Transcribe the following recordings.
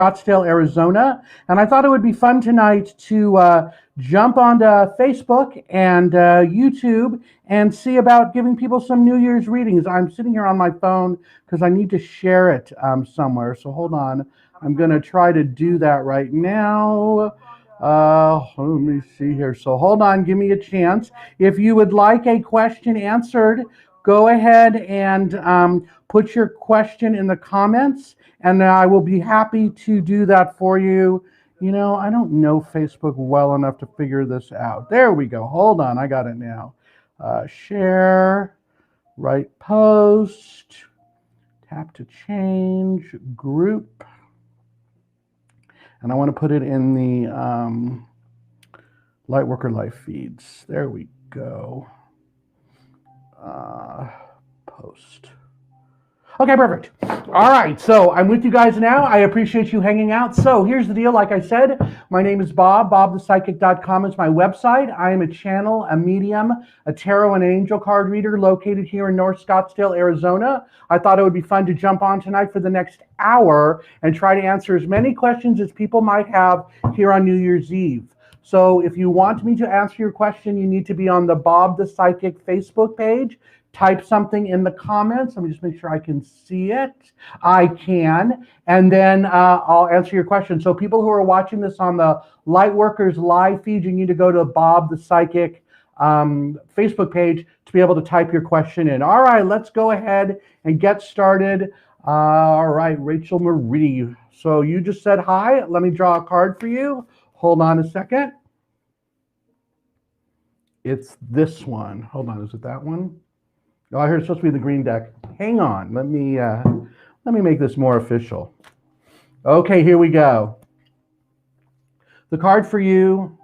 Scottsdale, Arizona, and I thought it would be fun tonight to jump onto Facebook and YouTube and see about giving people some New Year's readings. I'm sitting here on my phone because I need to share it somewhere. So hold on, I'm going to try to do that right now. Let me see here. So hold on, give me a chance. If you would like a question answered, go ahead and put your question in the comments, and I will be happy to do that for you. You know, I don't know Facebook well enough to figure this out. There we go. Hold on, I got it now. Share, write post, tap to change, group. And I want to put it in the Lightworker Life feeds. There we go. Post. Okay, perfect. All right, so I'm with you guys now. I appreciate you hanging out. So here's the deal. Like I said, my name is Bob. BobThePsychic.com is my website. I am a channel, a medium, a tarot and angel card reader located here in North Scottsdale, Arizona. I thought it would be fun to jump on tonight for the next hour and try to answer as many questions as people might have here on New Year's Eve. So if you want me to answer your question, you need to be on the Bob the Psychic Facebook page. Type something in the comments. Let me just make sure I can see it. I can. And then I'll answer your question. So people who are watching this on the Lightworkers live feed, you need to go to Bob the Psychic Facebook page to be able to type your question in. All right, let's go ahead and get started. All right, Rachel Marie. So you just said hi. Let me draw a card for you. Hold on a second. It's this one. Hold on, is it that one? Oh, I heard it's supposed to be the green deck. Hang on, let me make this more official. Okay, here we go. The card for you,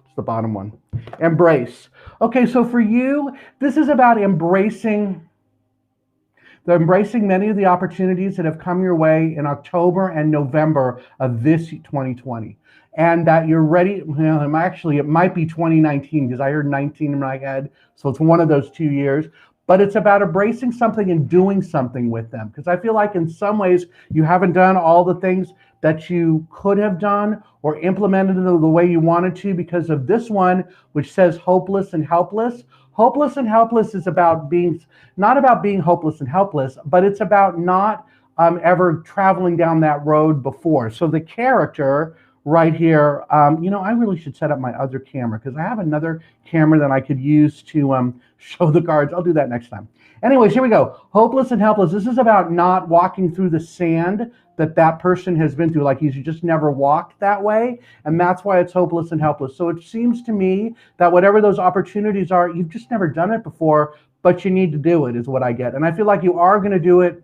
it's the bottom one. Embrace. Okay, so for you, this is about embracing many of the opportunities that have come your way in October and November of this 2020. And that you're ready, well, it might be 2019 because I heard 19 in my head. So it's one of those 2 years. But it's about embracing something and doing something with them. Because I feel like in some ways you haven't done all the things that you could have done or implemented them the way you wanted to because of this one, which says hopeless and helpless. Hopeless and helpless is about not about being hopeless and helpless, but it's about not ever traveling down that road before. So the character right here, you know, I really should set up my other camera because I have another camera that I could use to show the cards. I'll do that next time. Anyways, here we go. Hopeless and helpless. This is about not walking through the sand that person has been through. Like he's just never walked that way. And that's why it's hopeless and helpless. So it seems to me that whatever those opportunities are, you've just never done it before, but you need to do it is what I get. And I feel like you are going to do it,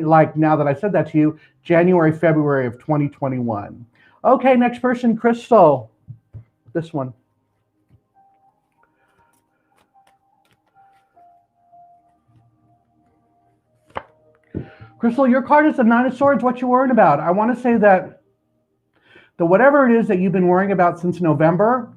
like now that I said that to you, January, February of 2021. Okay, next person, Crystal. This one. Crystal, your card is the Nine of Swords. What you worrying about? I want to say that whatever it is that you've been worrying about since November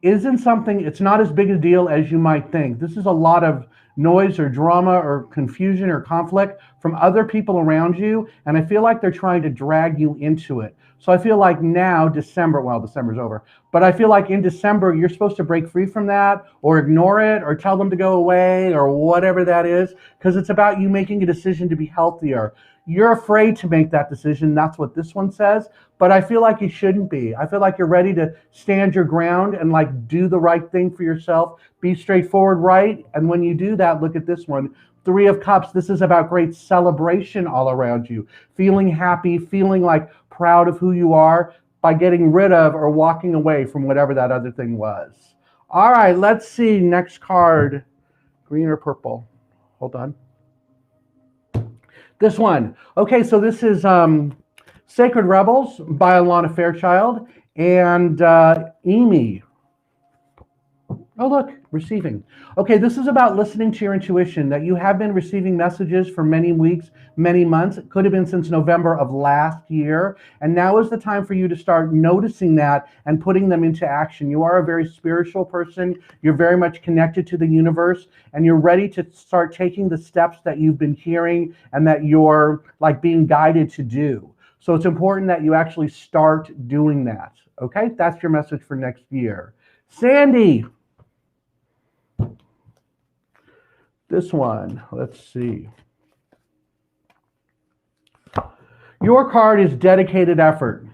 isn't something, it's not as big a deal as you might think. This is a lot of noise or drama or confusion or conflict from other people around you. And I feel like they're trying to drag you into it. So I feel like now December's over, but I feel like in December, you're supposed to break free from that or ignore it or tell them to go away or whatever that is, because it's about you making a decision to be healthier. You're afraid to make that decision. That's what this one says, but I feel like you shouldn't be. I feel like you're ready to stand your ground and like do the right thing for yourself, be straightforward, right? And when you do that, look at this one. Three of Cups. This is about great celebration all around you, feeling happy, feeling like proud of who you are by getting rid of or walking away from whatever that other thing was. All right, let's see. Next card, green or purple? Hold on. This one. Okay, so this is Sacred Rebels by Alana Fairchild and Amy. Oh, look, receiving. Okay, this is about listening to your intuition, that you have been receiving messages for many weeks, many months. It could have been since November of last year. And now is the time for you to start noticing that and putting them into action. You are a very spiritual person. You're very much connected to the universe, and you're ready to start taking the steps that you've been hearing and that you're like being guided to do. So it's important that you actually start doing that. Okay, that's your message for next year. Sandy, this one, let's see. Your card is dedicated effort.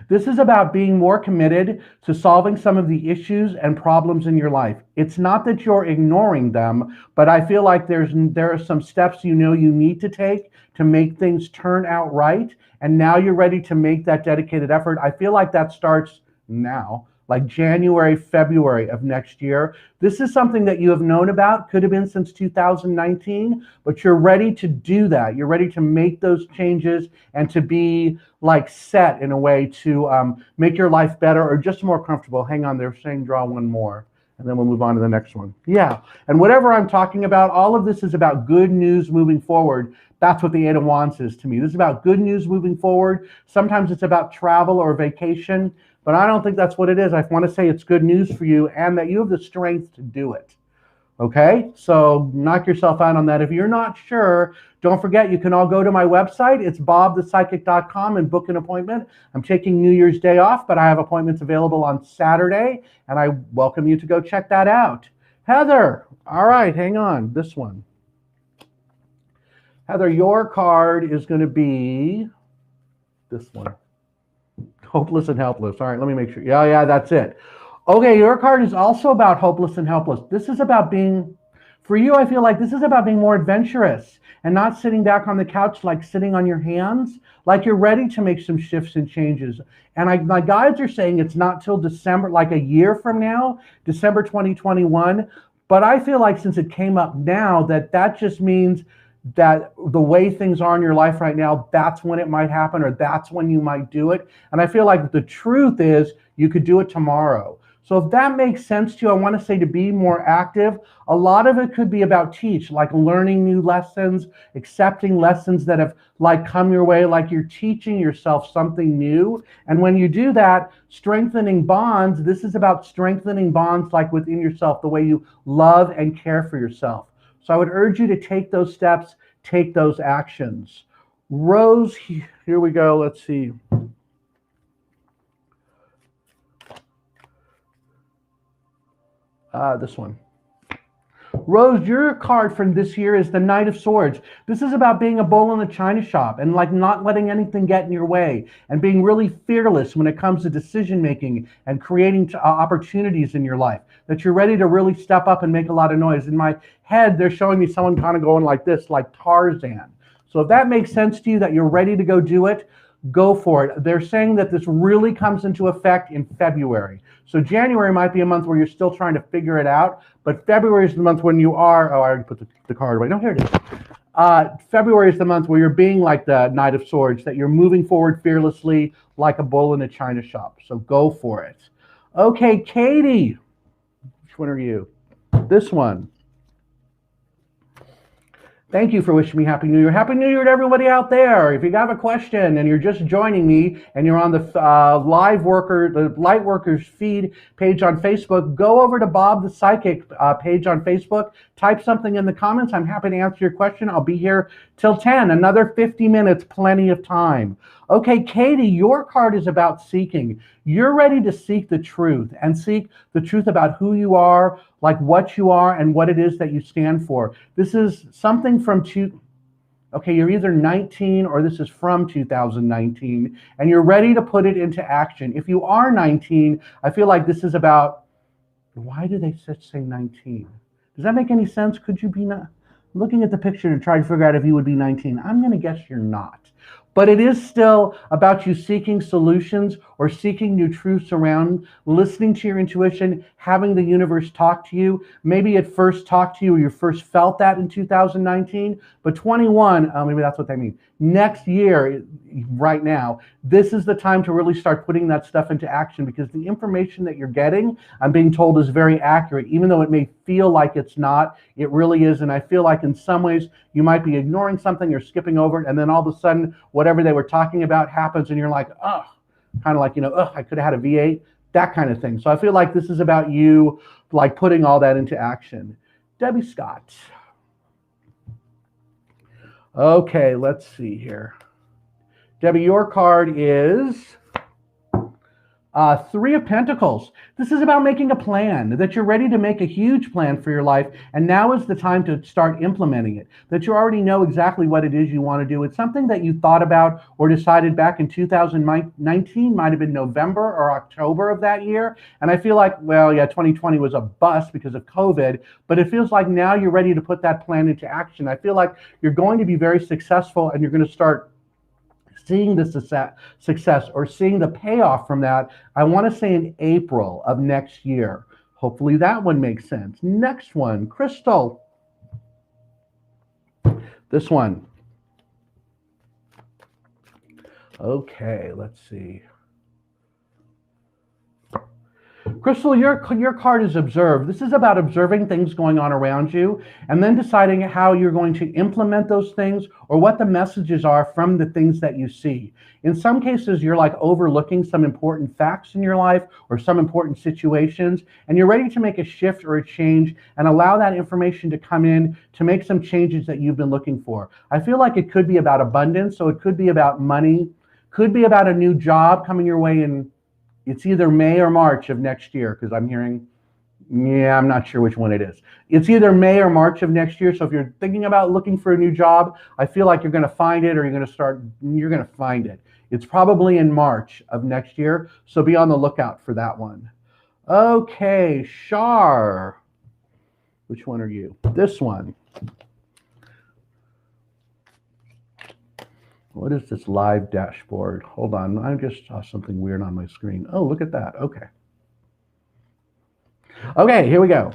This is about being more committed to solving some of the issues and problems in your life. It's not that you're ignoring them, but I feel like there are some steps you know you need to take to make things turn out right. And now you're ready to make that dedicated effort. I feel like that starts now, like January, February of next year. This is something that you have known about, could have been since 2019, but you're ready to do that. You're ready to make those changes and to be like set in a way to make your life better or just more comfortable. Hang on, they're saying draw one more, and then we'll move on to the next one. Yeah, and whatever I'm talking about, all of this is about good news moving forward. That's what the Eight of Wands is to me. This is about good news moving forward. Sometimes it's about travel or vacation, but I don't think that's what it is. I want to say it's good news for you and that you have the strength to do it. Okay, so knock yourself out on that. If you're not sure, don't forget you can all go to my website. It's bobthepsychic.com and book an appointment. I'm taking New Year's Day off, but I have appointments available on Saturday, and I welcome you to go check that out. Heather, all right, hang on, this one. Heather, your card is going to be this one. Hopeless and helpless. All right, let me make sure. Yeah, that's it. Okay, your card is also about hopeless and helpless. This is about being, for you, I feel like this is about being more adventurous and not sitting back on the couch like sitting on your hands, like you're ready to make some shifts and changes. And my guides are saying it's not till December, like a year from now, December 2021. But I feel like since it came up now, that just means that the way things are in your life right now, that's when it might happen, or that's when you might do it. And I feel like the truth is you could do it tomorrow. So if that makes sense to you, I want to say to be more active. A lot of it could be about teach, like learning new lessons, accepting lessons that have like come your way, like you're teaching yourself something new. And when you do that, strengthening bonds, this is about strengthening bonds like within yourself, the way you love and care for yourself. So I would urge you to take those steps, take those actions. Rose, here we go. Let's see. This one. Rose, your card from this year is the Knight of Swords. This is about being a bull in the china shop and like not letting anything get in your way and being really fearless when it comes to decision making and creating opportunities in your life. That you're ready to really step up and make a lot of noise. In my head, they're showing me someone kind of going like this, like Tarzan. So if that makes sense to you, that you're ready to go do it, go for it. They're saying that this really comes into effect in February. So January might be a month where you're still trying to figure it out, but February is the month when you are, oh, I already put the card away. No, here it is. February is the month where you're being like the Knight of Swords, that you're moving forward fearlessly like a bull in a china shop. So go for it. Okay, Katie, which one are you? This one. Thank you for wishing me Happy New Year. Happy New Year to everybody out there. If you have a question and you're just joining me and you're on the Lightworkers feed page on Facebook, go over to Bob the Psychic page on Facebook, type something in the comments. I'm happy to answer your question. I'll be here till 10, another 50 minutes, plenty of time. Okay, Katie, your card is about seeking. You're ready to seek the truth and seek the truth about who you are, like what you are and what it is that you stand for. This is something from okay, you're either 19 or this is from 2019 and you're ready to put it into action. If you are 19, I feel like this is about, why do they say 19? Does that make any sense? Could you be not? Looking at the picture to try to figure out if you would be 19. I'm going to guess you're not. But it is still about you seeking solutions or seeking new truths around, listening to your intuition, having the universe talk to you. Maybe it first talked to you or you first felt that in 2019, but 21, maybe that's what they mean. Next year, right now, this is the time to really start putting that stuff into action because the information that you're getting, I'm being told, is very accurate. Even though it may feel like it's not, it really is. And I feel like in some ways you might be ignoring something or skipping over it, and then all of a sudden, whatever they were talking about happens, and you're like, oh, kind of like, I could have had a V8, that kind of thing. So I feel like this is about you, like putting all that into action. Debbie Scott. Okay, let's see here. Debbie, your card is Three of Pentacles. This is about making a plan, that you're ready to make a huge plan for your life, and now is the time to start implementing it, that you already know exactly what it is you want to do. It's something that you thought about or decided back in 2019, might have been November or October of that year, and I feel like, well, yeah, 2020 was a bust because of COVID, but it feels like now you're ready to put that plan into action. I feel like you're going to be very successful, and you're going to start seeing the success or seeing the payoff from that, I want to say in April of next year. Hopefully that one makes sense. Next one, Crystal. This one. Okay, let's see. Crystal, your card is observe. This is about observing things going on around you and then deciding how you're going to implement those things or what the messages are from the things that you see. In some cases, you're like overlooking some important facts in your life or some important situations, and you're ready to make a shift or a change and allow that information to come in to make some changes that you've been looking for. I feel like it could be about abundance, so it could be about money, could be about a new job coming your way in. It's either May or March of next year, because I'm hearing, yeah, I'm not sure which one it is. It's either May or March of next year. So if you're thinking about looking for a new job, I feel like you're going to find it, or you're going to find it. It's probably in March of next year. So be on the lookout for that one. Okay, Shar. Which one are you? This one. What is this live dashboard? Hold on, I just saw something weird on my screen. Oh, look at that, okay. Okay, here we go.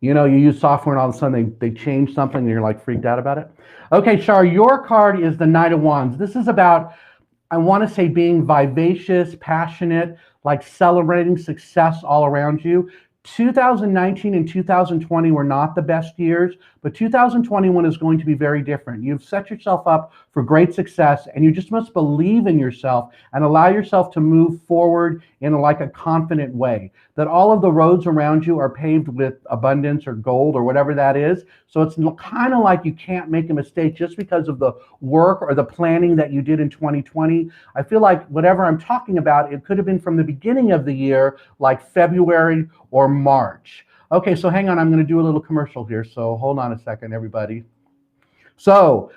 You know, you use software and all of a sudden they change something and you're like freaked out about it. Okay, Shar, your card is the Knight of Wands. This is about, I want to say, being vivacious, passionate, like celebrating success all around you. 2019 and 2020 were not the best years, but 2021 is going to be very different. You've set yourself up for great success, and you just must believe in yourself and allow yourself to move forward in like a confident way. That all of the roads around you are paved with abundance or gold or whatever that is. So it's kind of like you can't make a mistake just because of the work or the planning that you did in 2020. I feel like whatever I'm talking about, it could have been from the beginning of the year, like February or March. Okay, so hang on, I'm going to do a little commercial here. So hold on a second, everybody. So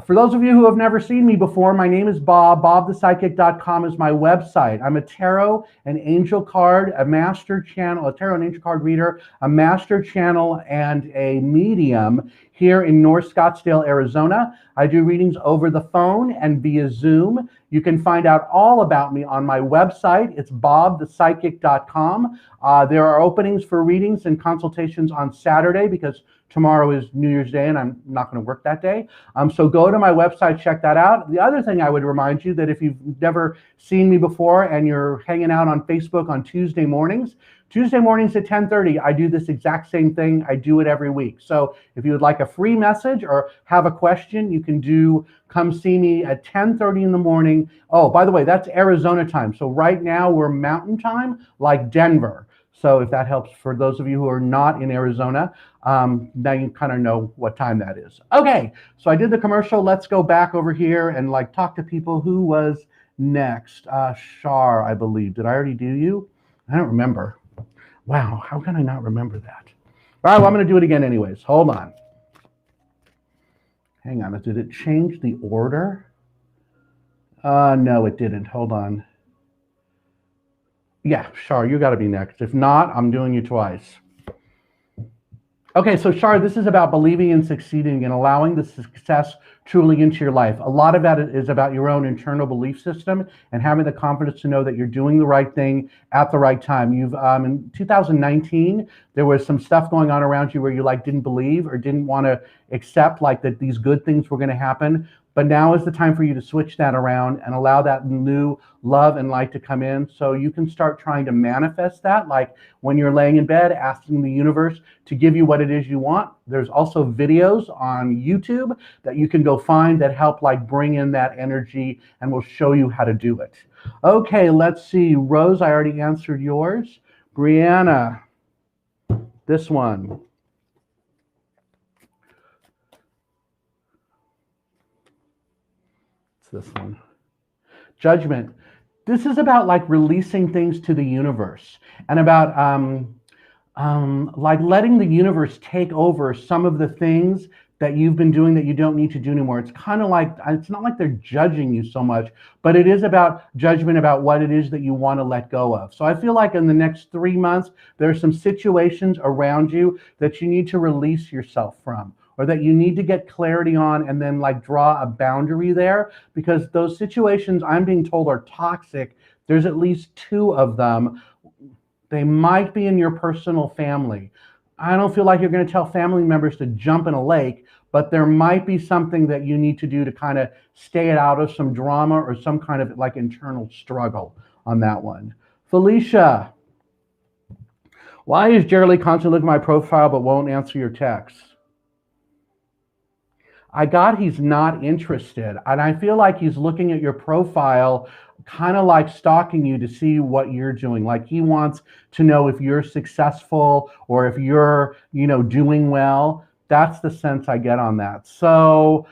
for those of you who have never seen me before, my name is Bob. BobThePsychic.com is my website. I'm a tarot and angel card, a master channel, a tarot and angel card reader, a master channel, and a medium here in North Scottsdale, Arizona. I do readings over the phone and via Zoom. You can find out all about me on my website. It's BobThePsychic.com. There are openings for readings and consultations on Saturday because tomorrow is New Year's Day and I'm not going to work that day. So go to my website, check that out. The other thing I would remind you that if you've never seen me before and you're hanging out on Facebook on Tuesday mornings at 10:30, I do this exact same thing. I do it every week. So if you would like a free message or have a question, you can come see me at 10:30 in the morning. Oh, by the way, that's Arizona time. So right now we're Mountain Time, like Denver. So if that helps for those of you who are not in Arizona, now you kind of know what time that is. Okay, so I did the commercial. Let's go back over here and like talk to people. Who was next? Shar, I believe. Did I already do you? I don't remember. Wow, how can I not remember that? All right, well, I'm going to do it again anyways. Hold on. Hang on, did it change the order? No, it didn't. Hold on. Yeah, Shar, you got to be next. If not, I'm doing you twice. Okay, so Shar, this is about believing and succeeding and allowing the success truly into your life. A lot of that is about your own internal belief system and having the confidence to know that you're doing the right thing at the right time. You've in 2019, there was some stuff going on around you where you like didn't believe or didn't want to accept like that these good things were going to happen. But now is the time for you to switch that around and allow that new love and light to come in so you can start trying to manifest that. Like when you're laying in bed, asking the universe to give you what it is you want. There's also videos on YouTube that you can go find that help like bring in that energy and will show you how to do it. Okay, let's see. Rose, I already answered yours. Brianna, this one. It's this one. Judgment. This is about like releasing things to the universe and about like letting the universe take over some of the things that you've been doing that you don't need to do anymore. It's kind of like, it's not like they're judging you so much, but it is about judgment about what it is that you want to let go of. So I feel like in the next 3 months, there are some situations around you that you need to release yourself from, or that you need to get clarity on and then like draw a boundary there, because those situations I'm being told are toxic. There's at least 2 of them. They might be in your personal family. I don't feel like you're going to tell family members to jump in a lake, but there might be something that you need to do to kind of stay out of some drama or some kind of like internal struggle on that one. Felicia, why is Jerry Lee constantly looking at my profile but won't answer your texts? I got he's not interested, and I feel like he's looking at your profile kind of like stalking you to see what you're doing. Like he wants to know if you're successful or if you're, doing well. That's the sense I get on that. So,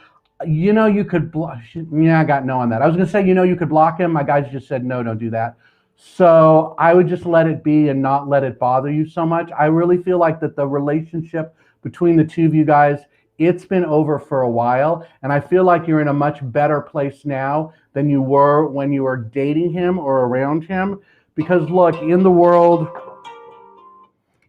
you could block. Yeah, I got no on that. I was going to say, you could block him. My guys just said, no, don't do that. So I would just let it be and not let it bother you so much. I really feel like that the relationship between the 2 of you guys, it's been over for a while, and I feel like you're in a much better place now than you were when you were dating him or around him. Because look, in the world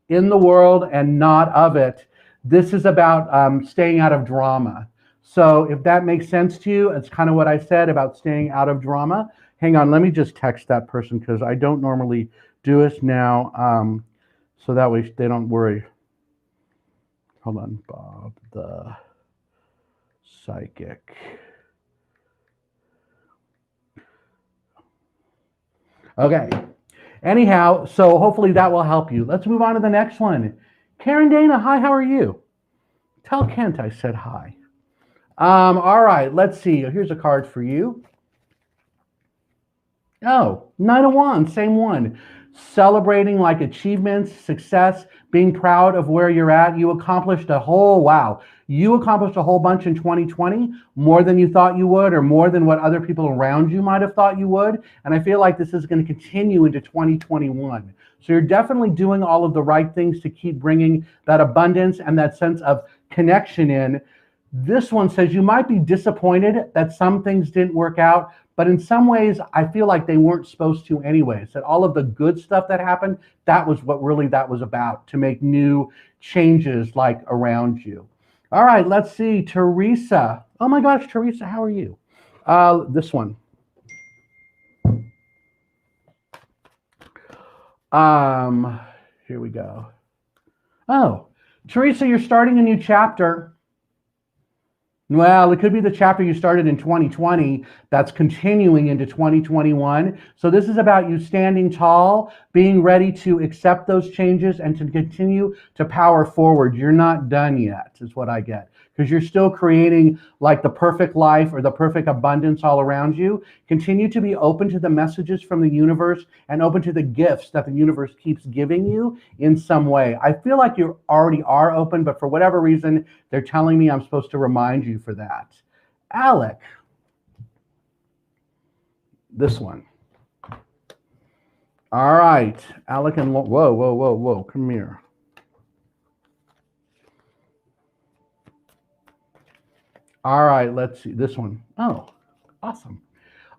and not of it, this is about staying out of drama. So if that makes sense to you, it's kind of what I said about staying out of drama. Hang on, let me just text that person because I don't normally do this now, so that way they don't worry. Hold on, Bob the Psychic. Okay. Anyhow, so hopefully that will help you. Let's move on to the next one. Karen Dana, hi, how are you? Tell Kent I said hi. All right, let's see. Here's a card for you. Oh, Knight of Wands, same one. Celebrating like achievements, success, being proud of where you're at. You accomplished you accomplished a whole bunch in 2020, more than you thought you would, or more than what other people around you might have thought you would. And I feel like this is going to continue into 2021. So you're definitely doing all of the right things to keep bringing that abundance and that sense of connection in. This one says you might be disappointed that some things didn't work out, but in some ways, I feel like they weren't supposed to anyways. That all of the good stuff that happened, that was what really that was about, to make new changes like around you. All right, let's see. Teresa. Oh my gosh, Teresa, how are you? This one. Here we go. Oh, Teresa, you're starting a new chapter. Well, it could be the chapter you started in 2020 that's continuing into 2021. So this is about you standing tall, being ready to accept those changes and to continue to power forward. You're not done yet, is what I get, because you're still creating like the perfect life or the perfect abundance all around you. Continue to be open to the messages from the universe and open to the gifts that the universe keeps giving you in some way. I feel like you already are open, but for whatever reason, they're telling me I'm supposed to remind you for that. Alec. This one. All right. Alec and whoa. Come here. All right, let's see this one. Oh, awesome.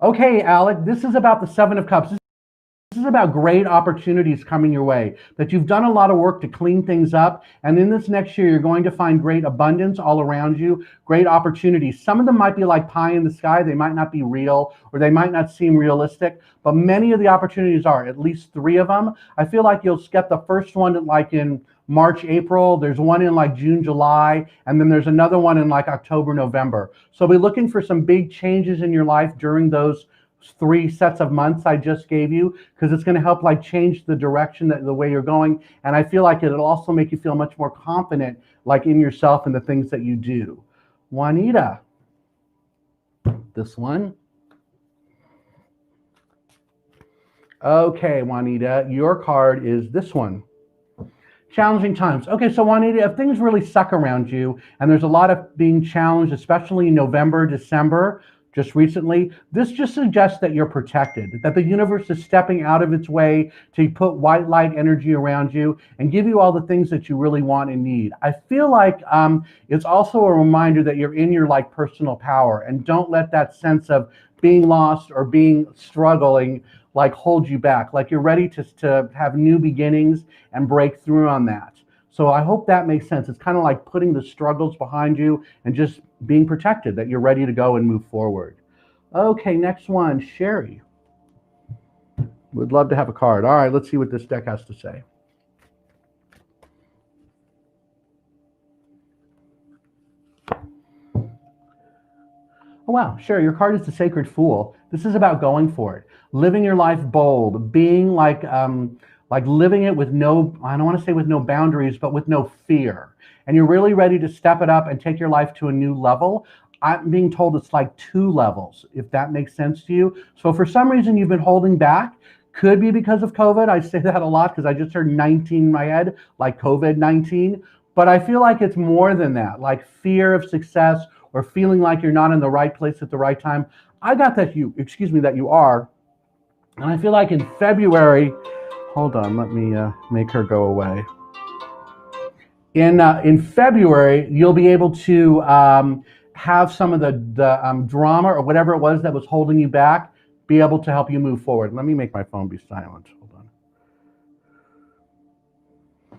Okay, Alec, this is about the 7 of Cups. This is about great opportunities coming your way, that you've done a lot of work to clean things up. And in this next year, you're going to find great abundance all around you, great opportunities. Some of them might be like pie in the sky. They might not be real, or they might not seem realistic, but many of the opportunities are, at least 3 of them. I feel like you'll get the first one like in March, April. There's one in like June, July, and then there's another one in like October, November. So be looking for some big changes in your life during those 3 sets of months I just gave you, because it's going to help like change the direction, that the way you're going. And I feel like it'll also make you feel much more confident like in yourself and the things that you do. Juanita, this one. Okay, Juanita, your card is this one. Challenging times. Okay, so Juanita, if things really suck around you and there's a lot of being challenged, especially in November, December, just recently, this just suggests that you're protected, that the universe is stepping out of its way to put white light energy around you and give you all the things that you really want and need. I feel like it's also a reminder that you're in your like personal power, and don't let that sense of being lost or being struggling like hold you back. Like you're ready to have new beginnings and break through on that. So I hope that makes sense. It's kind of like putting the struggles behind you and just being protected, that you're ready to go and move forward. Okay, next one, Sherry. Would love to have a card. All right, let's see what this deck has to say. Oh, wow, sure, your card is the Sacred Fool. This is about going for it, living your life bold, being like living it with no, I don't want to say with no boundaries, but with no fear. And you're really ready to step it up and take your life to a new level. I'm being told it's like 2 levels, if that makes sense to you. So for some reason you've been holding back, could be because of COVID. I say that a lot because I just heard 19 in my head, like COVID-19. But I feel like it's more than that, like fear of success or feeling like you're not in the right place at the right time. I got that that you are. And I feel like in February, hold on, let me make her go away. In February, you'll be able to have some of the drama or whatever it was that was holding you back be able to help you move forward. Let me make my phone be silent.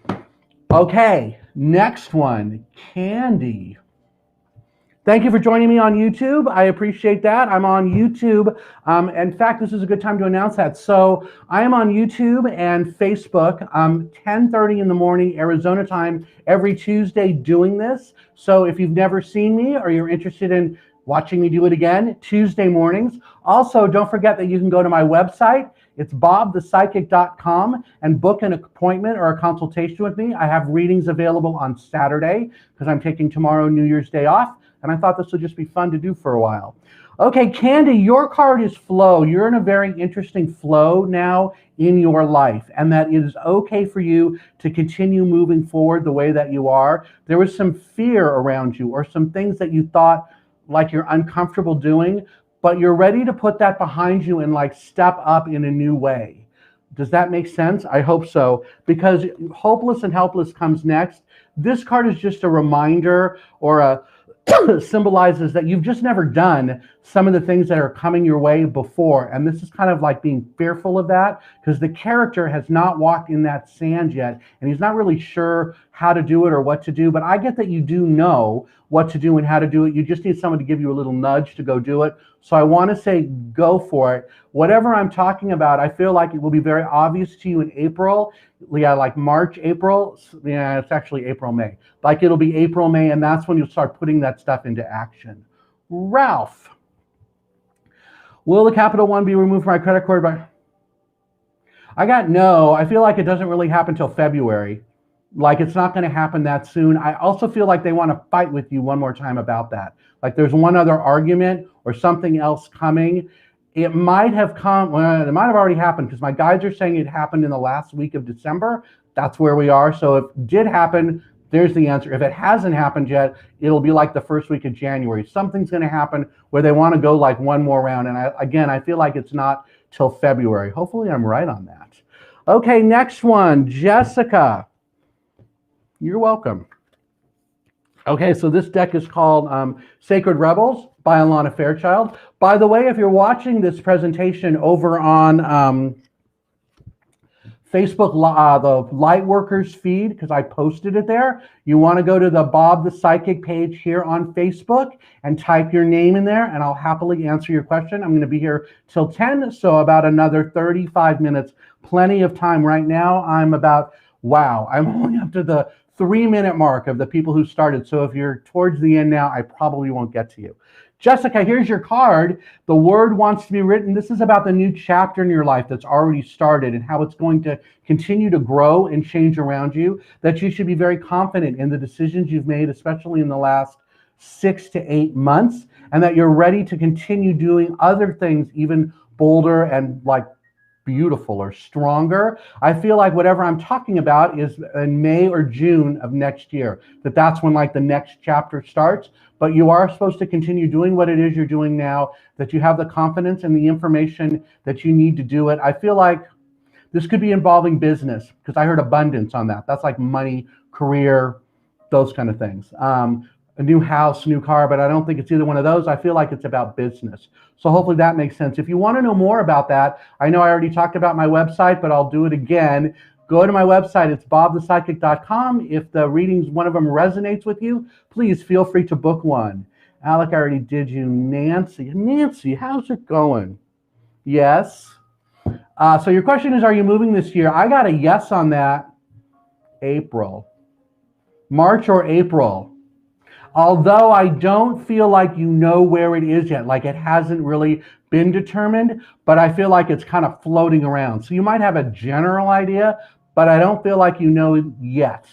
Hold on. Okay, next one, Candy. Thank you for joining me on YouTube. I appreciate that. I'm on YouTube. In fact, this is a good time to announce that. So I am on YouTube and Facebook, 10:30 in the morning, Arizona time, every Tuesday doing this. So if you've never seen me or you're interested in watching me do it again, Tuesday mornings. Also, don't forget that you can go to my website. It's bobthepsychic.com and book an appointment or a consultation with me. I have readings available on Saturday because I'm taking tomorrow, New Year's Day, off. And I thought this would just be fun to do for a while. Okay, Candy, your card is flow. You're in a very interesting flow now in your life, and that it is okay for you to continue moving forward the way that you are. There was some fear around you or some things that you thought like you're uncomfortable doing, but you're ready to put that behind you and like step up in a new way. Does that make sense? I hope so, because hopeless and helpless comes next. This card is just a reminder or a symbolizes that you've just never done some of the things that are coming your way before. And this is kind of like being fearful of that because the character has not walked in that sand yet and he's not really sure how to do it or what to do. But I get that you do know what to do and how to do it. You just need someone to give you a little nudge to go do it. So I want to say go for it. Whatever I'm talking about, I feel like it will be very obvious to you in April. Yeah, like March, April. Yeah, it's actually April, May. Like it'll be April, May, and that's when you'll start putting that stuff into action. Ralph, will the Capital One be removed from my credit card? I got no. I feel like it doesn't really happen till February. Like it's not going to happen that soon. I also feel like they want to fight with you one more time about that. Like there's one other argument or something else coming. It might have come, well, it might have already happened because my guides are saying it happened in the last week of December. That's where we are. So if it did happen, there's the answer. If it hasn't happened yet, it'll be like the first week of January. Something's going to happen where they want to go like one more round. And I feel like it's not till February. Hopefully I'm right on that. Okay, next one, Jessica. You're welcome. Okay, so this deck is called Sacred Rebels by Alana Fairchild. By the way, if you're watching this presentation over on Facebook, the Lightworkers feed, because I posted it there, you want to go to the Bob the Psychic page here on Facebook and type your name in there, and I'll happily answer your question. I'm going to be here till 10, so about another 35 minutes. Plenty of time. Right now, I'm only up to the 3-minute mark of the people who started. So if you're towards the end now, I probably won't get to you. Jessica, here's your card. The word wants to be written. This is about the new chapter in your life that's already started and how it's going to continue to grow and change around you, that you should be very confident in the decisions you've made, especially in the last 6 to 8 months, and that you're ready to continue doing other things even bolder and like beautiful or stronger. I feel like whatever I'm talking about is in May or June of next year, that's when like the next chapter starts. But you are supposed to continue doing what it is you're doing now, that you have the confidence and the information that you need to do it. I feel like this could be involving business because I heard abundance on that. That's like money, career, those kind of things. A new house, new car, but I don't think it's either one of those. I feel like it's about business. So hopefully that makes sense. If you want to know more about that, I know I already talked about my website, but I'll do it again. Go to my website. It's bobthepsychic.com. If the readings, one of them resonates with you, please feel free to book one. Alec, I already did you. Nancy, how's it going? Yes. So your question is, are you moving this year? I got a yes on that. April. March or April. Although I don't feel like you know where it is yet, like it hasn't really been determined, but I feel like it's kind of floating around. So you might have a general idea, but I don't feel like you know yet.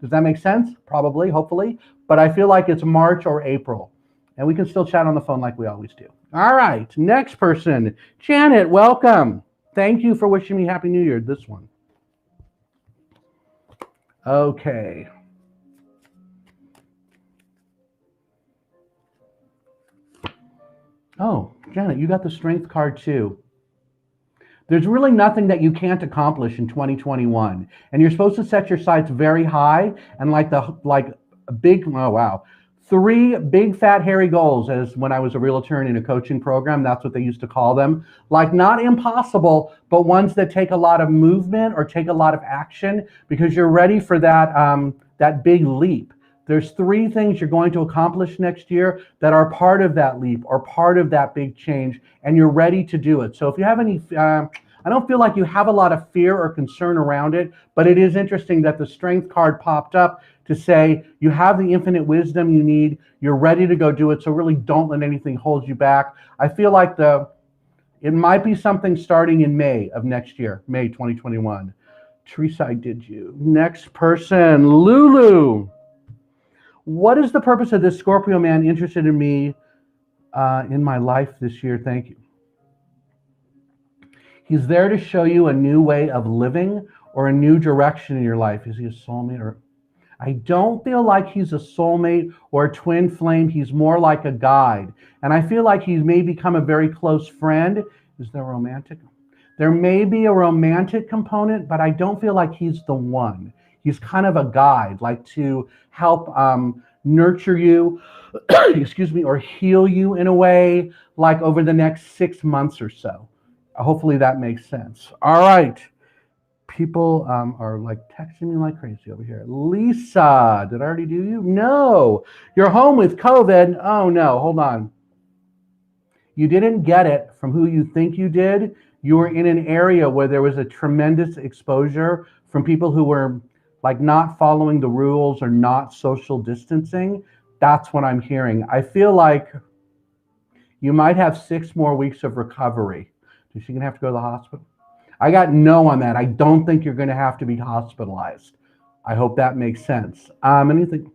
Does that make sense? Probably, hopefully. But I feel like it's March or April. And we can still chat on the phone like we always do. All right, next person. Janet, welcome. Thank you for wishing me Happy New Year, this one. Okay. Oh, Janet, you got the strength card too. There's really nothing that you can't accomplish in 2021. And you're supposed to set your sights very high and like a big, oh wow, 3 big fat hairy goals, as when I was a realtor in a coaching program, that's what they used to call them. Like not impossible, but ones that take a lot of movement or take a lot of action because you're ready for that, that big leap. There's 3 things you're going to accomplish next year that are part of that leap or part of that big change, and you're ready to do it. So if you have any, I don't feel like you have a lot of fear or concern around it, but it is interesting that the strength card popped up to say you have the infinite wisdom you need, you're ready to go do it, so really don't let anything hold you back. I feel like it might be something starting in May of next year, May 2021. Teresa, I did you. Next person, Lulu. What is the purpose of this Scorpio man interested in me in my life this year? Thank you. He's there to show you a new way of living or a new direction in your life. Is he a soulmate? Or I don't feel like he's a soulmate or a twin flame. He's more like a guide. And I feel like he's may become a very close friend. Is there romantic? There may be a romantic component, but I don't feel like he's the one. He's kind of a guide, like to help nurture you, excuse me, or heal you in a way, like over the next 6 months or so. Hopefully that makes sense. All right. People are like texting me like crazy over here. Lisa, did I already do you? No. You're home with COVID. Oh no, hold on. You didn't get it from who you think you did. You were in an area where there was a tremendous exposure from people who were like not following the rules or not social distancing. That's what I'm hearing. I feel like you might have 6 more weeks of recovery. Is she gonna have to go to the hospital? I got no on that. I don't think you're gonna have to be hospitalized. I hope that makes sense. Anything?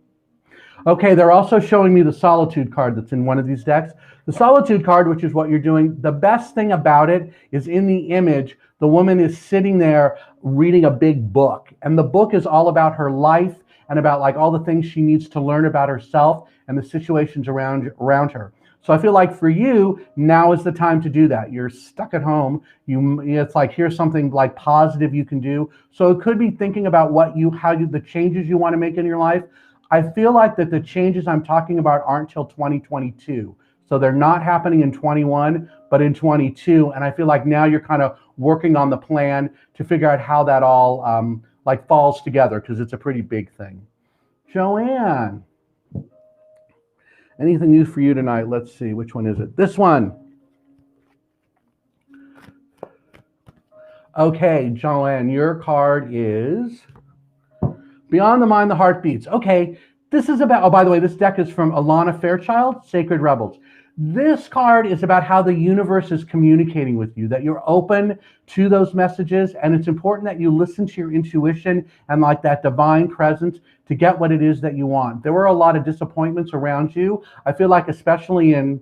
Okay, they're also showing me the solitude card that's in one of these decks. The solitude card, which is what you're doing, the best thing about it is in the image, the woman is sitting there reading a big book. And the book is all about her life and about like all the things she needs to learn about herself and the situations around her. So I feel like for you, now is the time to do that. You're stuck at home. It's like, here's something like positive you can do. So it could be thinking about the changes you want to make in your life. I feel like that the changes I'm talking about aren't till 2022. So they're not happening in 21, but in 22. And I feel like now you're kind of working on the plan to figure out how that all like falls together, because it's a pretty big thing. Joanne, anything new for you tonight? Let's see, which one is it? This one. Okay, Joanne, your card is Beyond the Mind, the Heart Beats. Okay, this is about, oh, by the way, this deck is from Alana Fairchild, Sacred Rebels. This card is about how the universe is communicating with you, that you're open to those messages, and it's important that you listen to your intuition and like that divine presence to get what it is that you want. There were a lot of disappointments around you. I feel like especially in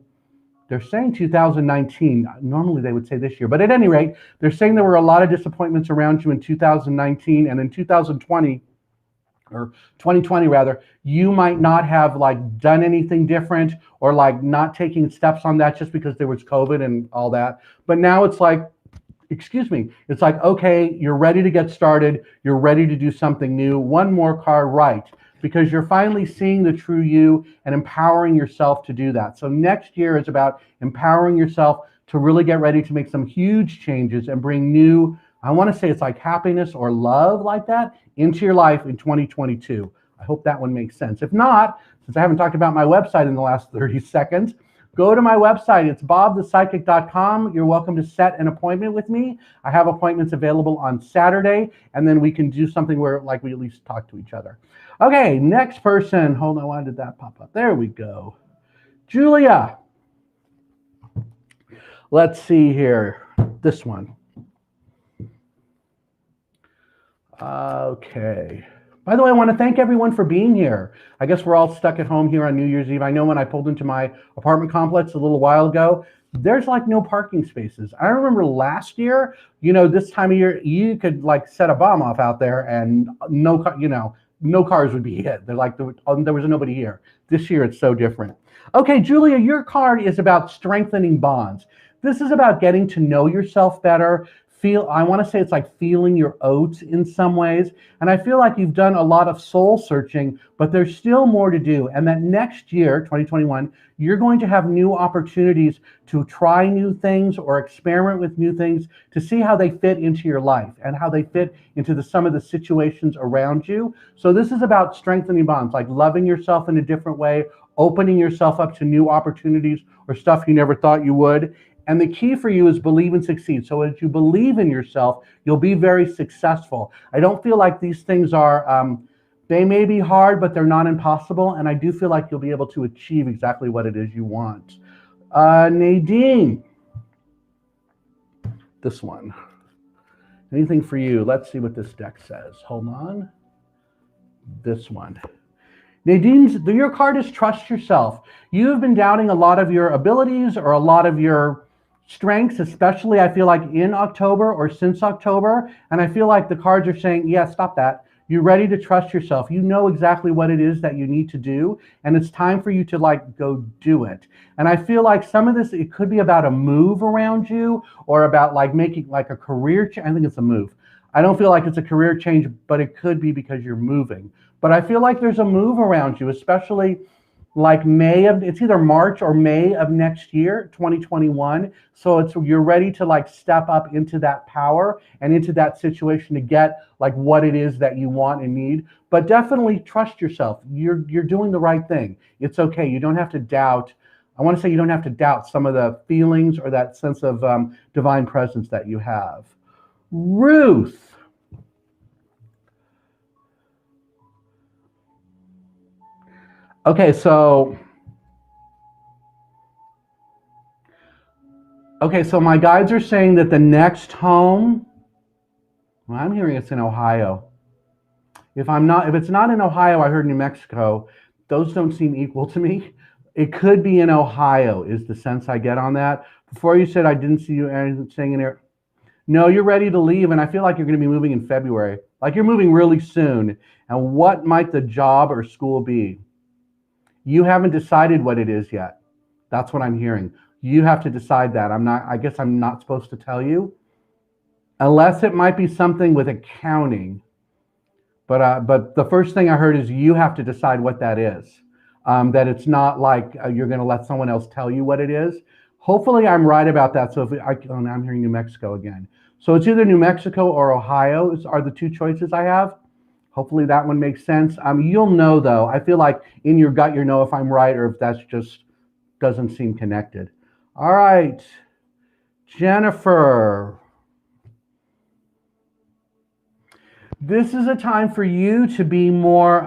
They're saying 2019. Normally they would say this year, but at any rate, they're saying there were a lot of disappointments around you in 2019, and in 2020, or 2020 rather, you might not have like done anything different, or like not taking steps on that just because there was COVID and all that. But now it's like, excuse me, it's like, okay, you're ready to get started. You're ready to do something new. One more card right, because you're finally seeing the true you and empowering yourself to do that. So next year is about empowering yourself to really get ready to make some huge changes and bring new, I want to say it's like happiness or love like that into your life in 2022. I hope that one makes sense. If not, since I haven't talked about my website in the last 30 seconds, go to my website. It's bobthepsychic.com. You're welcome to set an appointment with me. I have appointments available on Saturday, and then we can do something where like we at least talk to each other. Okay, next person. Hold on, why did that pop up? There we go. Julia. Let's see here. This one. Okay. By the way, I want to thank everyone for being here. I guess we're all stuck at home here on New Year's Eve. I know when I pulled into my apartment complex a little while ago, there's like no parking spaces. I remember last year, this time of year, you could like set a bomb off out there and no cars would be hit. They're like, there was nobody here. This year, it's so different. Okay, Julia, your card is about strengthening bonds. This is about getting to know yourself better. I want to say it's like feeling your oats in some ways. And I feel like you've done a lot of soul searching, but there's still more to do. And that next year, 2021, you're going to have new opportunities to try new things or experiment with new things to see how they fit into your life and how they fit into some of the situations around you. So this is about strengthening bonds, like loving yourself in a different way, opening yourself up to new opportunities or stuff you never thought you would. And the key for you is believe and succeed. So as you believe in yourself, you'll be very successful. I don't feel like these things are, they may be hard, but they're not impossible. And I do feel like you'll be able to achieve exactly what it is you want. Nadine, this one. Anything for you? Let's see what this deck says. Hold on. This one. Nadine's, your card is trust yourself. You have been doubting a lot of your abilities or a lot of your strengths, especially I feel like in October or since October. And I feel like the cards are saying, yeah, stop that. You're ready to trust yourself. You know exactly what it is that you need to do. And it's time for you to like go do it. And I feel like some of this, it could be about a move around you or about like making like a career change. I think it's a move. I don't feel like it's a career change, but it could be because you're moving. But I feel like there's a move around you, especially like it's either March or May of next year, 2021. So you're ready to like step up into that power and into that situation to get like what it is that you want and need. But definitely trust yourself. You're doing the right thing. It's okay. You don't have to doubt. I want to say you don't have to doubt some of the feelings or that sense of divine presence that you have. Ruth. Okay, so my guides are saying that the next home, well, I'm hearing it's in Ohio. If it's not in Ohio, I heard New Mexico. Those don't seem equal to me. It could be in Ohio is the sense I get on that. Before you said I didn't see you saying in there. No, you're ready to leave, and I feel like you're going to be moving in February. Like you're moving really soon. And what might the job or school be? You haven't decided what it is yet. That's what I'm hearing. You have to decide that. I guess I'm not supposed to tell you. Unless it might be something with accounting. But the first thing I heard is you have to decide what that is. That it's not like you're going to let someone else tell you what it is. Hopefully I'm right about that. So now I'm hearing New Mexico again. So it's either New Mexico or Ohio are the two choices I have. Hopefully that one makes sense. You'll know though. I feel like in your gut, you know if I'm right or if that's just doesn't seem connected. All right, Jennifer. This is a time for you to be more,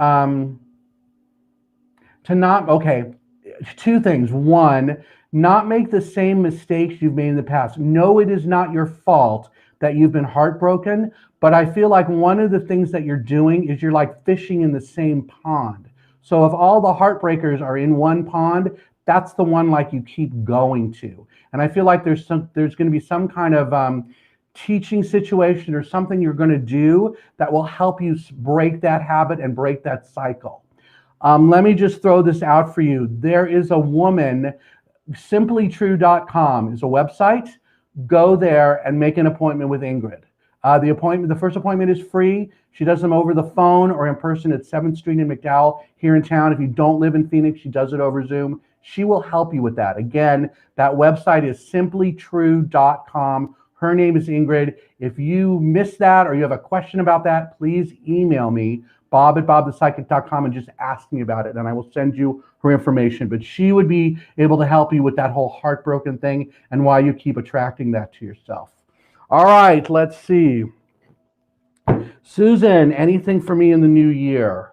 two things. One, not make the same mistakes you've made in the past. No, it is not your fault that you've been heartbroken. But I feel like one of the things that you're doing is you're like fishing in the same pond. So if all the heartbreakers are in one pond, that's the one like you keep going to. And I feel like there's going to be some kind of teaching situation or something you're going to do that will help you break that habit and break that cycle. Let me just throw this out for you. There is a woman, simplytrue.com is a website. Go there and make an appointment with Ingrid. The first appointment is free. She does them over the phone or in person at 7th Street in McDowell here in town. If you don't live in Phoenix, she does it over Zoom. She will help you with that. Again, that website is simplytrue.com. Her name is Ingrid. If you missed that or you have a question about that, please email me, bob@bobthepsychic.com, and just ask me about it, and I will send you her information. But she would be able to help you with that whole heartbroken thing and why you keep attracting that to yourself. All right, let's see. Susan, anything for me in the new year?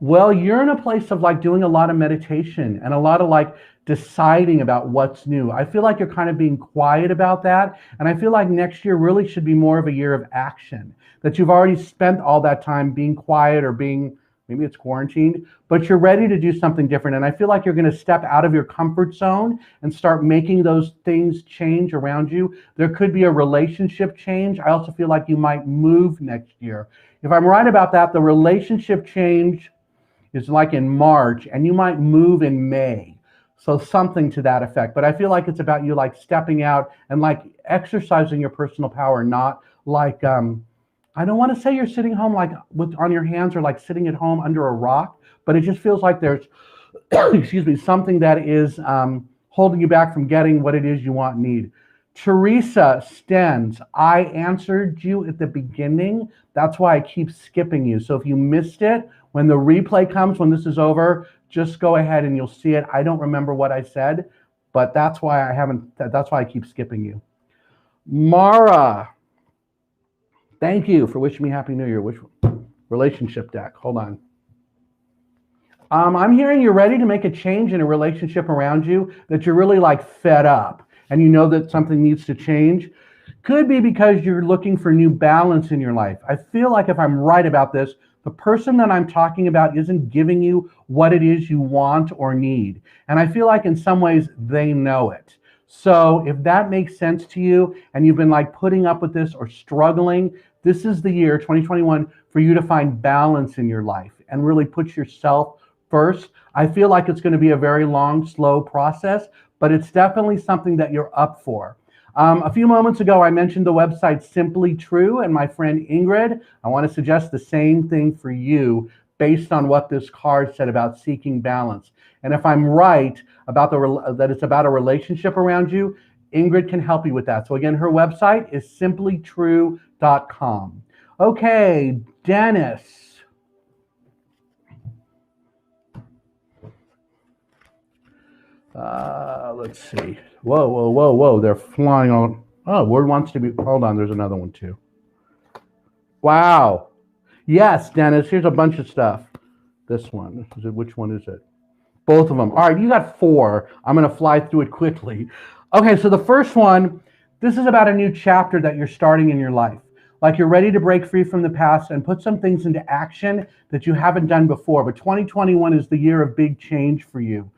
Well, you're in a place of like doing a lot of meditation and a lot of like deciding about what's new. I feel like you're kind of being quiet about that. And I feel like next year really should be more of a year of action, that you've already spent all that time being quiet or being, maybe it's quarantined, but you're ready to do something different. And I feel like you're going to step out of your comfort zone and start making those things change around you. There could be a relationship change. I also feel like you might move next year. If I'm right about that, the relationship change is like in March and you might move in May. So something to that effect. But I feel like it's about you like stepping out and like exercising your personal power, not like, I don't want to say you're sitting home like on your hands or like sitting at home under a rock, but it just feels like there's, excuse me, something that is holding you back from getting what it is you want and need. Teresa Stens, I answered you at the beginning. That's why I keep skipping you. So if you missed it, when the replay comes, when this is over, just go ahead and you'll see it. I don't remember what I said, but that's why I keep skipping you. Mara, thank you for wishing me Happy New Year. Which relationship deck? Hold on. I'm hearing you're ready to make a change in a relationship around you, that you're really like fed up and you know that something needs to change. Could be because you're looking for new balance in your life. I feel like if I'm right about this, the person that I'm talking about isn't giving you what it is you want or need. And I feel like in some ways they know it. So if that makes sense to you and you've been like putting up with this or struggling, this is the year 2021 for you to find balance in your life and really put yourself first. I feel like it's going to be a very long, slow process, but it's definitely something that you're up for. A few moments ago, I mentioned the website Simply True, and my friend Ingrid, I want to suggest the same thing for you based on what this card said about seeking balance. And if I'm right about that it's about a relationship around you, Ingrid can help you with that. So again, her website is simplytrue.com. Okay, Dennis. Let's see. Whoa. They're flying on. Oh, word wants to be, hold on, there's another one too. Wow. Yes, Dennis, here's a bunch of stuff. This one, which one is it? Both of them. All right, you got 4. I'm going to fly through it quickly. Okay, so the first one, this is about a new chapter that you're starting in your life. Like you're ready to break free from the past and put some things into action that you haven't done before. But 2021 is the year of big change for you.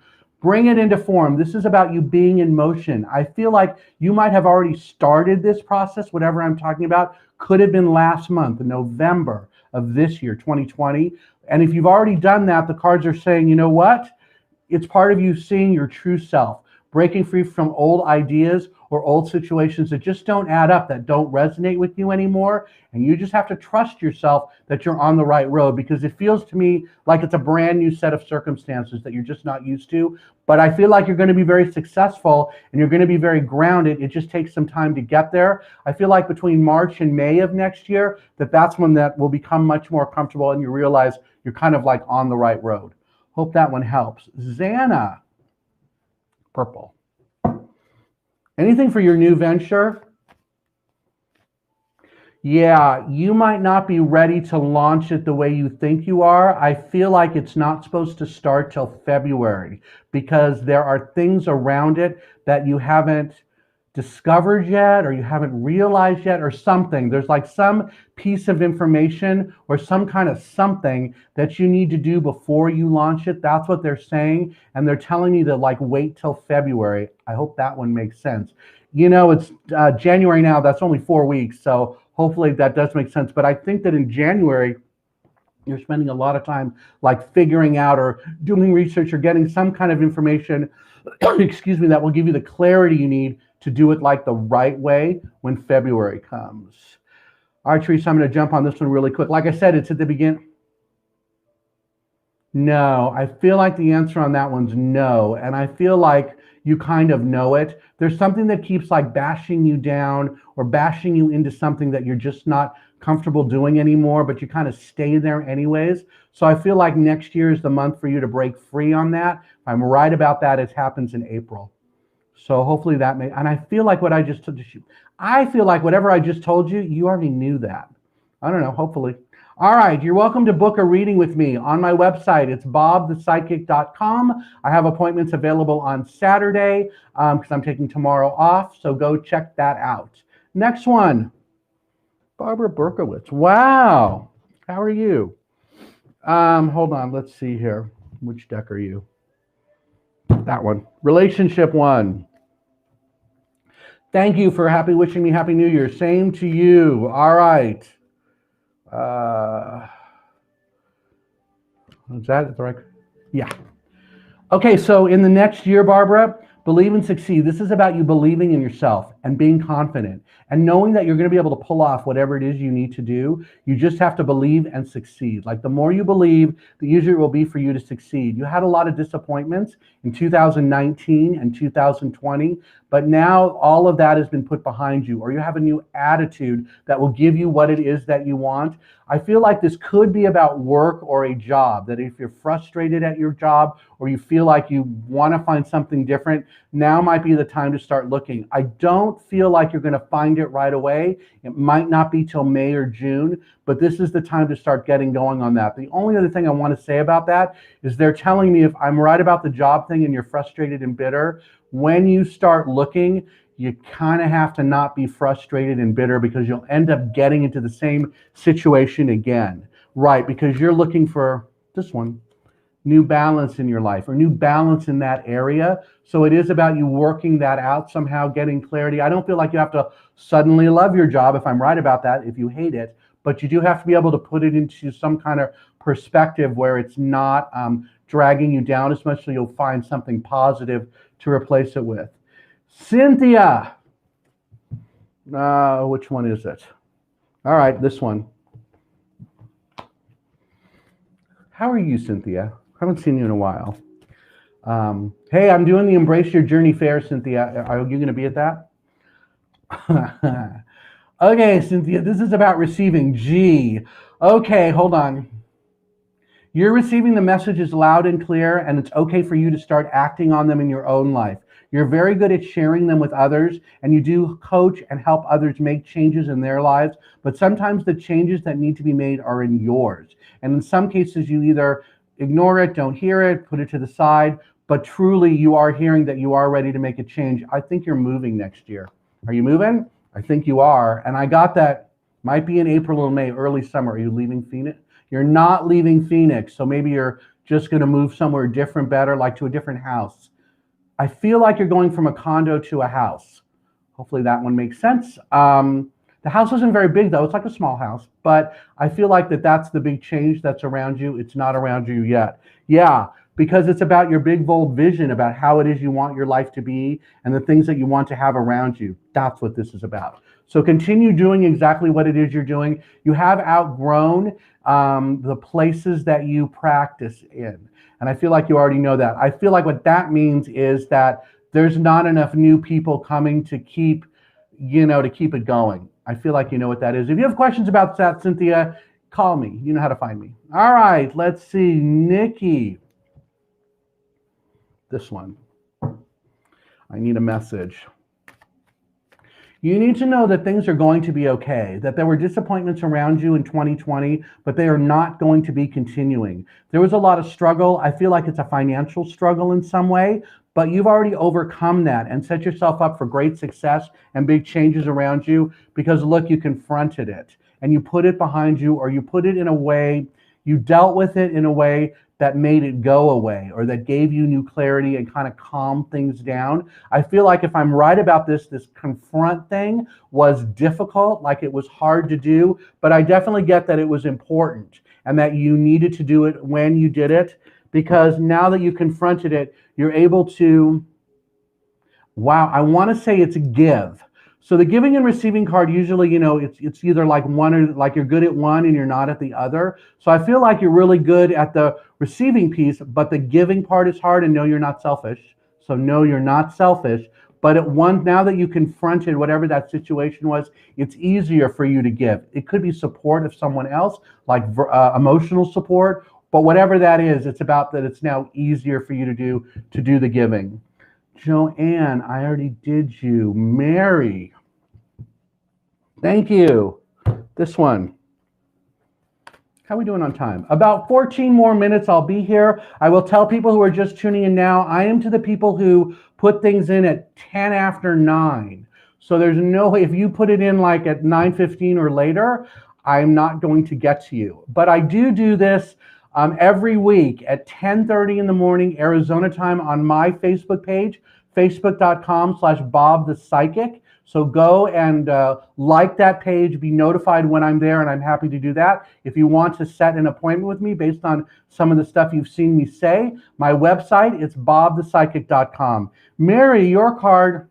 Bring it into form. This is about you being in motion. I feel like you might have already started this process. Whatever I'm talking about could have been last month, in November of this year, 2020. And if you've already done that, the cards are saying, you know what? It's part of you seeing your true self, breaking free from old ideas or old situations that just don't add up, that don't resonate with you anymore. And you just have to trust yourself that you're on the right road, because it feels to me like it's a brand new set of circumstances that you're just not used to. But I feel like you're going to be very successful and you're going to be very grounded. It just takes some time to get there. I feel like between March and May of next year, that's when that will become much more comfortable and you realize you're kind of like on the right road. Hope that one helps. Xana, purple. Anything for your new venture? Yeah, you might not be ready to launch it the way you think you are. I feel like it's not supposed to start till February because there are things around it that you haven't discovered yet, or you haven't realized yet, or something. There's like some piece of information or some kind of something that you need to do before you launch it. That's what they're saying. And they're telling you to like wait till February. I hope that one makes sense. You know, it's January now, that's only 4 weeks. So hopefully that does make sense. But I think that in January, you're spending a lot of time like figuring out or doing research or getting some kind of information, excuse me, that will give you the clarity you need to do it like the right way when February comes. All right, Teresa, I'm going to jump on this one really quick. Like I said, it's at the beginning. No, I feel like the answer on that one's no. And I feel like you kind of know it. There's something that keeps like bashing you down or bashing you into something that you're just not comfortable doing anymore, but you kind of stay there anyways. So I feel like next year is the month for you to break free on that. If I'm right about that, it happens in April. So hopefully that may, and I feel like what I just told you, I feel like whatever I just told you, you already knew that. I don't know, hopefully. All right, you're welcome to book a reading with me on my website. It's bobthepsychic.com. I have appointments available on Saturday because I'm taking tomorrow off, so go check that out. Next one, Barbara Berkowitz. Wow, how are you? Hold on, let's see here. Which deck are you? That one, relationship one. Thank you for wishing me Happy New Year. Same to you. All right. Is that the right? Yeah. Okay, so in the next year, Barbara, believe and succeed. This is about you believing in yourself and being confident and knowing that you're going to be able to pull off whatever it is you need to do. You just have to believe and succeed. Like the more you believe, the easier it will be for you to succeed. You had a lot of disappointments in 2019 and 2020, but now all of that has been put behind you, or you have a new attitude that will give you what it is that you want. I feel like this could be about work or a job, that if you're frustrated at your job or you feel like you want to find something different, now might be the time to start looking. I don't feel like you're going to find it right away. It might not be till May or June, but this is the time to start getting going on that. The only other thing I want to say about that is they're telling me if I'm right about the job thing and you're frustrated and bitter, when you start looking, you kind of have to not be frustrated and bitter because you'll end up getting into the same situation again. Right, because you're looking for this one, new balance in your life or new balance in that area. So it is about you working that out somehow, getting clarity. I don't feel like you have to suddenly love your job if I'm right about that, if you hate it, but you do have to be able to put it into some kind of perspective where it's not dragging you down as much, so you'll find something positive to replace it with. Cynthia, which one is it? All right, this one. How are you, Cynthia? I haven't seen you in a while. Hey, I'm doing the Embrace Your Journey Fair, Cynthia. Are you going to be at that? Okay, Cynthia, this is about receiving. G. Okay, hold on. You're receiving the messages loud and clear, and it's okay for you to start acting on them in your own life. You're very good at sharing them with others, and you do coach and help others make changes in their lives, but sometimes the changes that need to be made are in yours. And in some cases, you either ignore it, don't hear it, put it to the side, but truly you are hearing that you are ready to make a change. I think you're moving next year. Are you moving? I think you are. And I got that, might be in April or May, early summer. Are you leaving Phoenix? You're not leaving Phoenix, so maybe you're just going to move somewhere different, better, like to a different house. I feel like you're going from a condo to a house. Hopefully that one makes sense. The house isn't very big though, it's like a small house, but I feel like that's the big change that's around you. It's not around you yet. Yeah, because it's about your big, bold vision about how it is you want your life to be and the things that you want to have around you. That's what this is about. So continue doing exactly what it is you're doing. You have outgrown the places that you practice in. And I feel like you already know that. I feel like what that means is that there's not enough new people coming to keep it going. I feel like you know what that is. If you have questions about that, Cynthia, call me. You know how to find me. All right, let's see. Nikki. This one. I need a message. You need to know that things are going to be okay, that there were disappointments around you in 2020, but they are not going to be continuing. There was a lot of struggle. I feel like it's a financial struggle in some way, but you've already overcome that and set yourself up for great success and big changes around you because look, you confronted it and you put it behind you, or you put it in a way, you dealt with it in a way that made it go away, or that gave you new clarity and kind of calmed things down. I feel like if I'm right about this confront thing was difficult, like it was hard to do, but I definitely get that it was important and that you needed to do it when you did it, because now that you confronted it, you're able to, wow, I want to say it's a give. So the giving and receiving card, usually, it's either like one, or like you're good at one and you're not at the other. So I feel like you're really good at the receiving piece, but the giving part is hard, and no, you're not selfish. So no, you're not selfish. But now that you confronted whatever that situation was, it's easier for you to give. It could be support of someone else, like emotional support, but whatever that is, it's about that it's now easier for you to do the giving. Joanne, I already did you. Mary, thank you. This one. How are we doing on time? About 14 more minutes, I'll be here. I will tell people who are just tuning in now, I am to the people who put things in at 10 after 9. So there's no way, if you put it in like at 9:15 or later, I'm not going to get to you. But I do this every week at 10:30 in the morning, Arizona time, on my Facebook page, facebook.com/Bob the Psychic. So go and like that page, be notified when I'm there, and I'm happy to do that. If you want to set an appointment with me based on some of the stuff you've seen me say, my website is bobthepsychic.com. Mary, your card,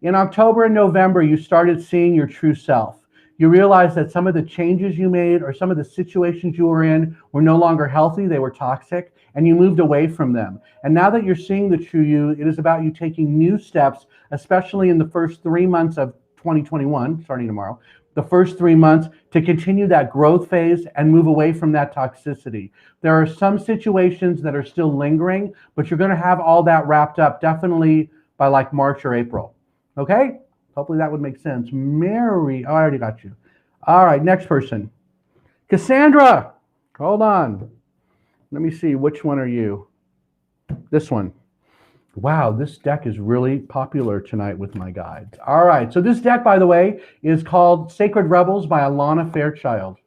in October and November, you started seeing your true self. You realized that some of the changes you made or some of the situations you were in were no longer healthy, they were toxic, and you moved away from them. And now that you're seeing the true you, it is about you taking new steps, especially in the first 3 months of 2021, starting tomorrow, the first 3 months, to continue that growth phase and move away from that toxicity. There are some situations that are still lingering, but you're going to have all that wrapped up definitely by like March or April. Okay? Hopefully that would make sense. Mary, oh, I already got you. All right, next person. Cassandra, hold on. Let me see, which one are you? This one. Wow, this deck is really popular tonight with my guides. All right, so this deck, by the way, is called Sacred Rebels by Alana Fairchild.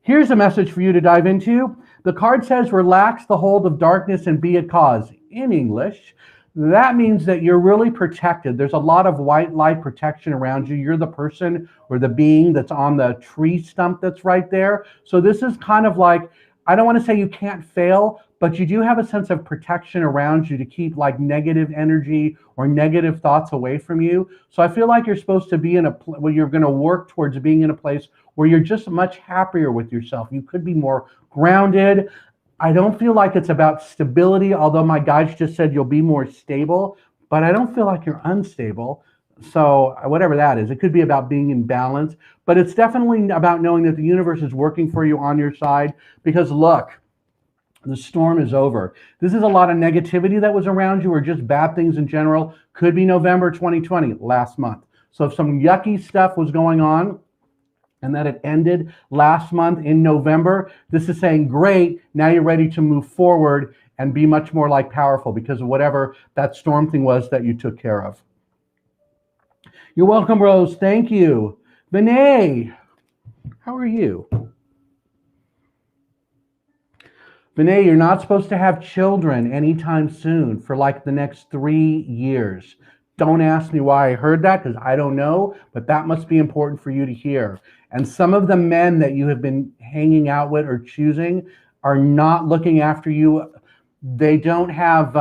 Here's a message for you to dive into. The card says, relax the hold of darkness and be at cause. In English, that means that you're really protected. There's a lot of white light protection around you. You're the person or the being that's on the tree stump that's right there. So this is kind of like, I don't want to say you can't fail, but you do have a sense of protection around you to keep like negative energy or negative thoughts away from you. So I feel like you're supposed to be in where you're going to work towards being in a place where you're just much happier with yourself. You could be more grounded. I don't feel like it's about stability, although my guides just said you'll be more stable, but I don't feel like you're unstable. So whatever that is, it could be about being in balance, but it's definitely about knowing that the universe is working for you on your side, because look, the storm is over. This is a lot of negativity that was around you, or just bad things in general. Could be November 2020, last month. So if some yucky stuff was going on, and that it ended last month in November, this is saying, great, now you're ready to move forward and be much more like powerful because of whatever that storm thing was that you took care of. You're welcome, Rose. Thank you. Vinay, how are you? Vinay, you're not supposed to have children anytime soon for like the next 3 years. Don't ask me why I heard that, because I don't know, but that must be important for you to hear. And some of the men that you have been hanging out with or choosing are not looking after you. They don't have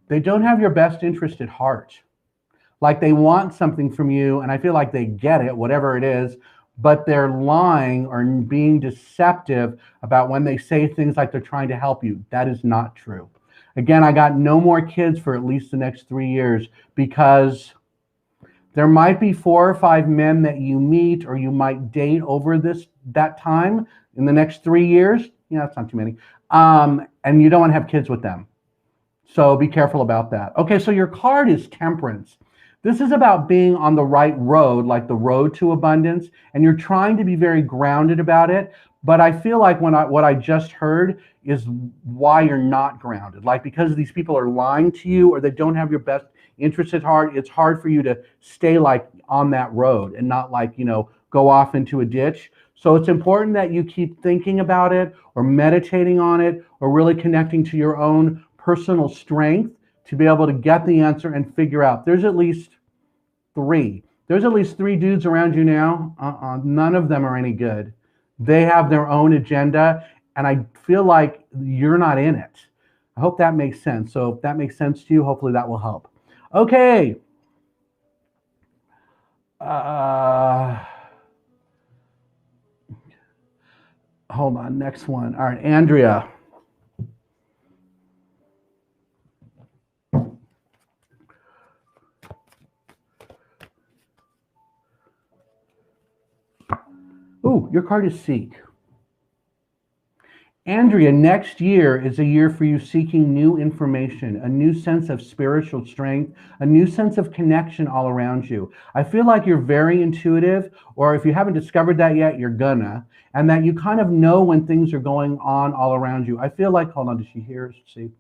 your best interest at heart. Like they want something from you, and I feel like they get it, whatever it is, but they're lying or being deceptive about when they say things like they're trying to help you. That is not true. Again, I got no more kids for at least the next 3 years, because there might be 4 or 5 men that you meet or you might date over that time in the next 3 years. Yeah, that's not too many. And you don't want to have kids with them. So be careful about that. Okay, so your card is Temperance. This is about being on the right road, like the road to abundance, and you're trying to be very grounded about it, But I feel like what I just heard is why you're not grounded. Like because these people are lying to you or they don't have your best interest at heart, it's hard for you to stay like on that road and not like, go off into a ditch. So it's important that you keep thinking about it or meditating on it or really connecting to your own personal strength to be able to get the answer and figure out. There's at least three. There's at least three dudes around you now. None of them are any good. They have their own agenda, and I feel like you're not in it. I hope that makes sense. So if that makes sense to you, hopefully that will help. Okay. Hold on. Next one. All right, Andrea. Ooh, your card is Seek. Andrea, next year is a year for you seeking new information, a new sense of spiritual strength, a new sense of connection all around you. I feel like you're very intuitive, or if you haven't discovered that yet, you're gonna, and that you kind of know when things are going on all around you. I feel like, hold on, does she hear? See?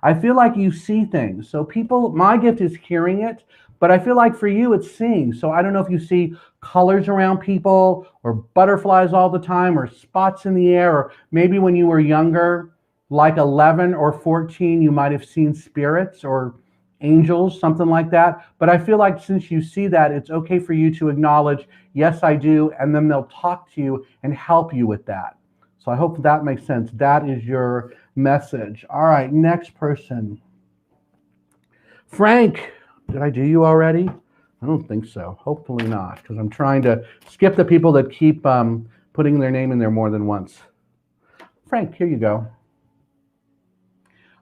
I feel like you see things. So people, my gift is hearing it, but I feel like for you it's seeing. So I don't know if you see colors around people or butterflies all the time or spots in the air, or maybe when you were younger, like 11 or 14, you might have seen spirits or angels, something like that. But I feel like since you see that, it's okay for you to acknowledge, yes, I do, and then they'll talk to you and help you with that. So I hope that makes sense. That is your message. All right, next person. Frank, did I do you already? I don't think so. Hopefully not, because I'm trying to skip the people that keep putting their name in there more than once. Frank, here you go.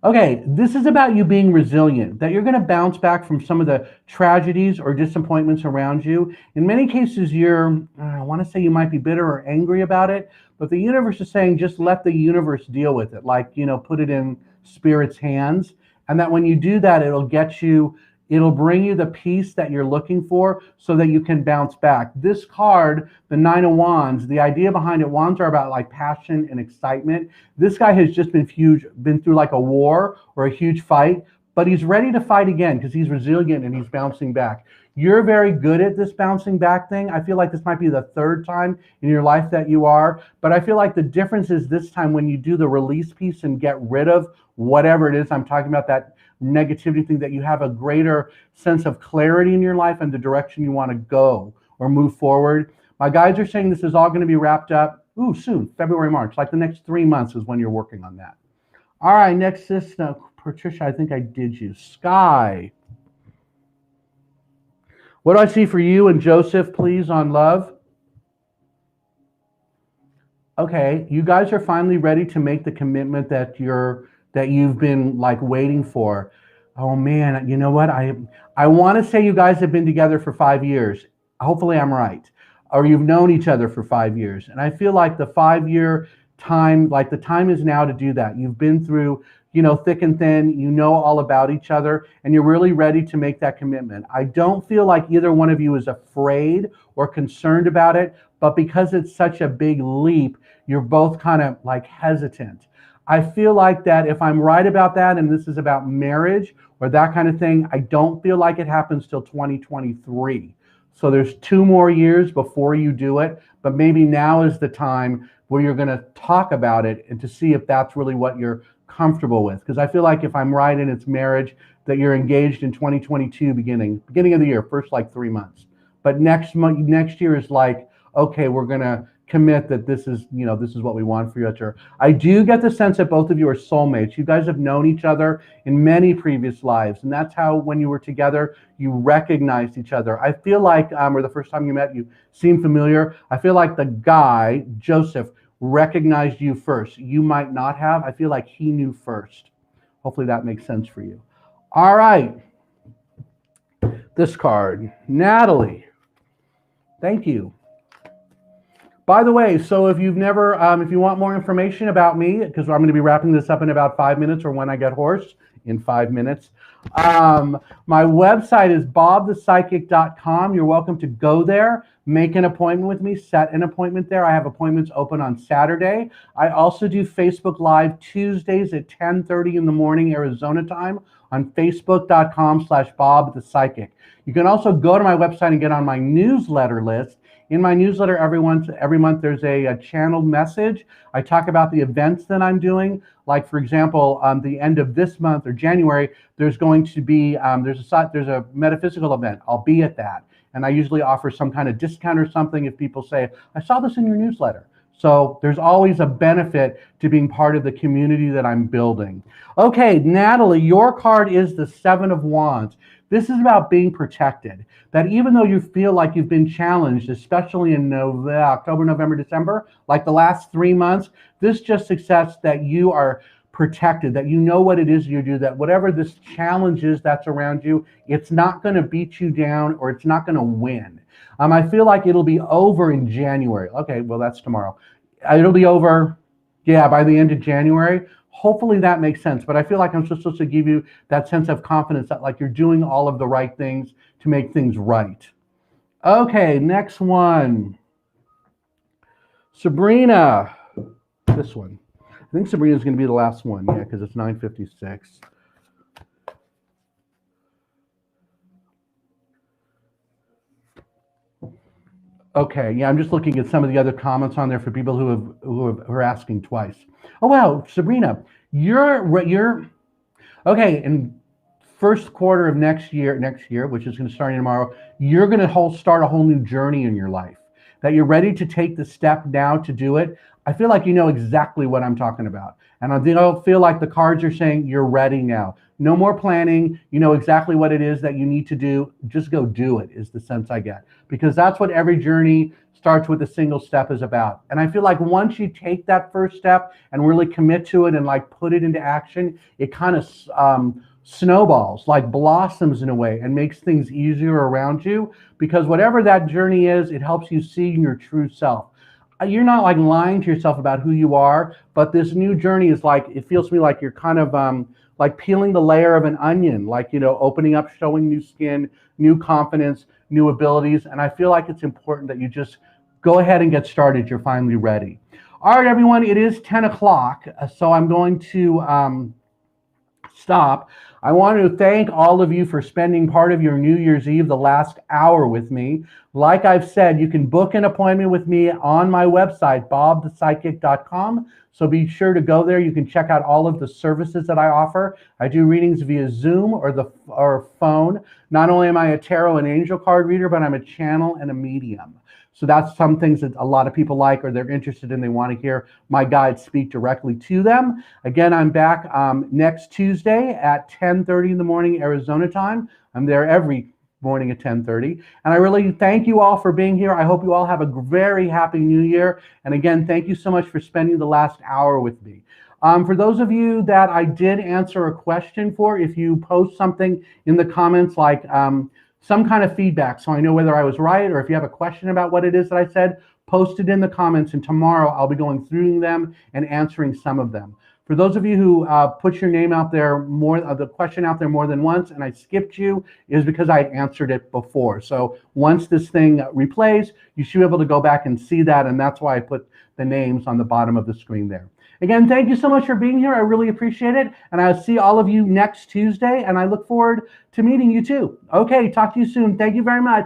Okay, this is about you being resilient, that you're going to bounce back from some of the tragedies or disappointments around you. In many cases, I want to say you might be bitter or angry about it, but the universe is saying just let the universe deal with it, like, put it in spirit's hands. And that when you do that, it'll bring you the peace that you're looking for so that you can bounce back. This card, the Nine of Wands, the idea behind it, wands are about like passion and excitement. This guy has just been through like a war or a huge fight, but he's ready to fight again because he's resilient and he's bouncing back. You're very good at this bouncing back thing. I feel like this might be the third time in your life that you are, but I feel like the difference is this time when you do the release piece and get rid of whatever it is, I'm talking about that negativity thing, that you have a greater sense of clarity in your life and the direction you want to go or move forward. My guides are saying this is all going to be wrapped up soon, February, March, like the next 3 months is when you're working on that. All right, next is Patricia. I think I did you. Sky. What do I see for you and Joseph, please, on love? Okay, you guys are finally ready to make the commitment that you've been like waiting for. Oh man, you know what? I want to say you guys have been together for 5 years. Hopefully I'm right. Or you've known each other for 5 years. And I feel like the 5 year time, like the time is now to do that. You've been through, thick and thin, you know all about each other, and you're really ready to make that commitment. I don't feel like either one of you is afraid or concerned about it, but because it's such a big leap, you're both kind of like hesitant. I feel like that if I'm right about that, and this is about marriage or that kind of thing, I don't feel like it happens till 2023. So there's 2 more years before you do it, but maybe now is the time where you're going to talk about it and to see if that's really what you're comfortable with. Because I feel like if I'm right and it's marriage, that you're engaged in 2022 beginning of the year, first like 3 months. But next year is like, okay, we're going to commit that this is what we want for you. I do get the sense that both of you are soulmates. You guys have known each other in many previous lives, and that's how when you were together, you recognized each other. I feel like, or the first time you met, you seemed familiar. I feel like the guy, Joseph, recognized you first. You might not have. I feel like he knew first. Hopefully that makes sense for you. All right. This card, Natalie. Thank you. By the way, so if you've never, if you want more information about me, because I'm going to be wrapping this up in about 5 minutes or when I get hoarse, in 5 minutes. My website is bobthepsychic.com. You're welcome to go there, make an appointment with me, set an appointment there. I have appointments open on Saturday. I also do Facebook Live Tuesdays at 10:30 in the morning, Arizona time, on facebook.com/bobthepsychic. You can also go to my website and get on my newsletter list. In my newsletter, every month there's a channeled message. I talk about the events that I'm doing. Like, for example, the end of this month or January, there's going to be there's a metaphysical event. I'll be at that, and I usually offer some kind of discount or something if people say, "I saw this in your newsletter." So there's always a benefit to being part of the community that I'm building. Okay, Natalie, your card is the Seven of Wands. This is about being protected. That even though you feel like you've been challenged, especially in October, November, December, like the last 3 months, this just suggests that you are protected, that you know what it is you do, that whatever this challenge is that's around you, it's not going to beat you down or it's not going to win. I feel like it'll be over in January. Okay, well, that's tomorrow. It'll be over, yeah, by the end of January. Hopefully that makes sense, but I feel like I'm supposed to give you that sense of confidence that like you're doing all of the right things to make things right. Okay, next one. Sabrina, this one. I think Sabrina's going to be the last one, yeah, because it's 9:56. Okay, yeah, I'm just looking at some of the other comments on there for people who are asking twice. Oh wow, Sabrina, you're okay. In first quarter of next year, which is going to start tomorrow, you're going to start a whole new journey in your life. That you're ready to take the step now to do it. I feel like you know exactly what I'm talking about, and I feel like the cards are saying you're ready now. No more planning. You know exactly what it is that you need to do. Just go do it is the sense I get, because that's what every journey starts with a single step is about. And I feel like once you take that first step and really commit to it and like put it into action, it kind of snowballs, like blossoms in a way, and makes things easier around you, because whatever that journey is, it helps you see your true self. You're not like lying to yourself about who you are, but this new journey is like, it feels to me like you're kind of like peeling the layer of an onion, like, you know, opening up, showing new skin, new confidence, new abilities. And I feel like it's important that you just go ahead and get started. You're finally ready. All right, everyone, it is 10 o'clock. So I'm going to stop. I want to thank all of you for spending part of your New Year's Eve, the last hour with me. Like I've said, you can book an appointment with me on my website, bobthepsychic.com. So be sure to go there. You can check out all of the services that I offer. I do readings via Zoom or phone. Not only am I a tarot and angel card reader, but I'm a channel and a medium. So that's some things that a lot of people like, or they're interested in. They want to hear my guides speak directly to them. Again, I'm back next Tuesday at 10:30 in the morning, Arizona time. I'm there every morning at 10:30. And I really thank you all for being here. I hope you all have a very happy new year. And again, thank you so much for spending the last hour with me. For those of you that I did answer a question for, if you post something in the comments like some kind of feedback, so I know whether I was right, or if you have a question about what it is that I said, post it in the comments, and tomorrow I'll be going through them and answering some of them. For those of you who put your name out there the question out there more than once, and I skipped you, is because I answered it before. So once this thing replays, you should be able to go back and see that, and that's why I put the names on the bottom of the screen there. Again, thank you so much for being here. I really appreciate it. And I'll see all of you next Tuesday, and I look forward to meeting you too. Okay, talk to you soon. Thank you very much.